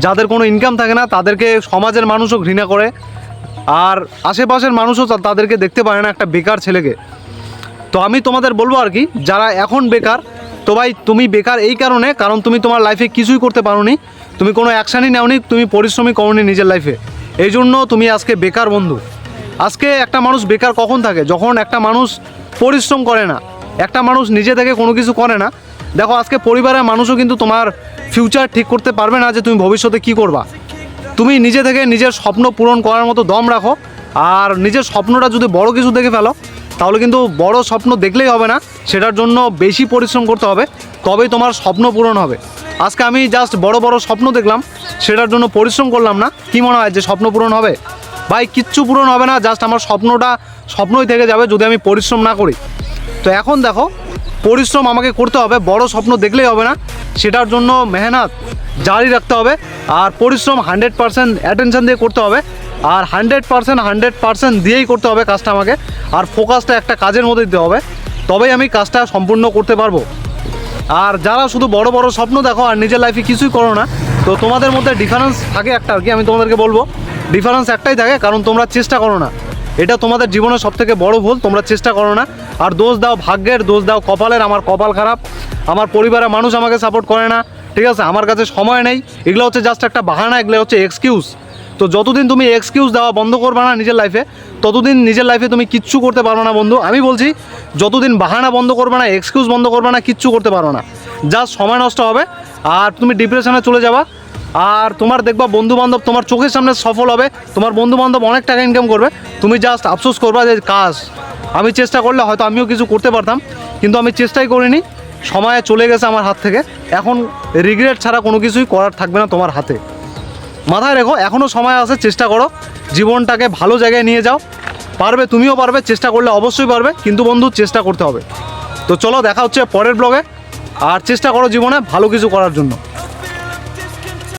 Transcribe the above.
যাদের কোনো ইনকাম থাকে না তাদেরকে সমাজের মানুষও ঘৃণা করে, আর আশেপাশের মানুষও তাদেরকে দেখতে পারে না একটা বেকার ছেলেকে। তো আমি তোমাদের বলবো আর কি, যারা এখন বেকার, তো ভাই তুমি বেকার এই কারণে, কারণ তুমি তোমার লাইফে কিছুই করতে পারোনি, তুমি কোনো অ্যাকশানই নেওনি, তুমি পরিশ্রমই করোনি নিজের লাইফে, এই জন্য তুমি আজকে বেকার বন্ধু। আজকে একটা মানুষ বেকার কখন থাকে? যখন একটা মানুষ পরিশ্রম করে না, একটা মানুষ নিজে থেকে কোনো কিছু করে না। দেখো আজকে পরিবারের মানুষও কিন্তু তোমার ফিউচার ঠিক করতে পারবে না যে তুমি ভবিষ্যতে কী করবা। তুমি নিজে থেকে নিজের স্বপ্ন পূরণ করার মতো দম রাখো, আর নিজের স্বপ্নটা যদি বড় কিছু দেখে ফেলো তাহলে কিন্তু বড় স্বপ্ন দেখলেই হবে না, সেটার জন্য বেশি পরিশ্রম করতে হবে, তবেই তোমার স্বপ্ন পূরণ হবে। আজকে আমি জাস্ট বড় বড় স্বপ্ন দেখলাম, সেটার জন্য পরিশ্রম করলাম না, কি মনে হয় যে স্বপ্ন পূরণ হবে? ভাই কিচ্ছু পূরণ হবে না, জাস্ট আমার স্বপ্নটা স্বপ্নই থেকে যাবে যদি আমি পরিশ্রম না করি। তো এখন দেখো পরিশ্রম আমাকে করতে হবে, বড় স্বপ্ন দেখলেই হবে না, সেটার জন্য মেহনত জারি রাখতে হবে, আর পরিশ্রম 100% অ্যাটেনশন দিয়ে করতে হবে, আর 100% দিয়েই করতে হবে কাজটা আমাকে, আর ফোকাসটা একটা কাজের মধ্যে দিতে হবে, তবেই আমি কাজটা সম্পূর্ণ করতে পারবো। আর যারা শুধু বড় বড় স্বপ্ন দেখো আর নিজের লাইফে কিছুই করো না, তো তোমাদের মধ্যে ডিফারেন্স থাকে একটা আর কি, আমি তোমাদেরকে বলবো ডিফারেন্স একটাই থাকে, কারণ তোমরা চেষ্টা করো না। এটা তোমাদের জীবনের সবথেকে বড় ভুল, তোমরা চেষ্টা করো না, আর দোষ দাও ভাগ্যের, দোষ দাও কপালের, আমার কপাল খারাপ, আমার পরিবারের মানুষ আমাকে সাপোর্ট করে না, ঠিক আছে, আমার কাছে সময় নেই, এগুলো হচ্ছে জাস্ট একটা বাহানা, এগুলো হচ্ছে এক্সকিউজ। তো যতদিন তুমি এক্সকিউজ দেওয়া বন্ধ করবে না নিজের লাইফে, ততদিন নিজের লাইফে তুমি কিচ্ছু করতে পারো না বন্ধু। আমি বলছি যতদিন বাহানা বন্ধ করবে না, এক্সকিউজ বন্ধ করবে না, কিচ্ছু করতে পারো না, জাস্ট সময় নষ্ট হবে, আর তুমি ডিপ্রেশনে চলে যাবা। আর তোমার দেখবা বন্ধুবান্ধব তোমার চোখের সামনে সফল হবে, তোমার বন্ধুবান্ধব অনেক টাকা ইনকাম করবে, তুমি জাস্ট আফসোস করবা যে কাজ আমি চেষ্টা করলে হয়তো আমিও কিছু করতে পারতাম, কিন্তু আমি চেষ্টাই করিনি, সময় চলে গেছে আমার হাত থেকে, এখন রিগ্রেট ছাড়া কোনো কিছুই করার থাকবে না তোমার হাতে। মাথায় রেখো এখনও সময় আছে, চেষ্টা করো, জীবনটাকে ভালো জায়গায় নিয়ে যাও, পারবে, তুমিও পারবে, চেষ্টা করলে অবশ্যই পারবে, কিন্তু বন্ধু চেষ্টা করতে হবে। তো চলো দেখা হচ্ছে পরের ব্লগে, আর চেষ্টা করো জীবনে ভালো কিছু করার জন্য।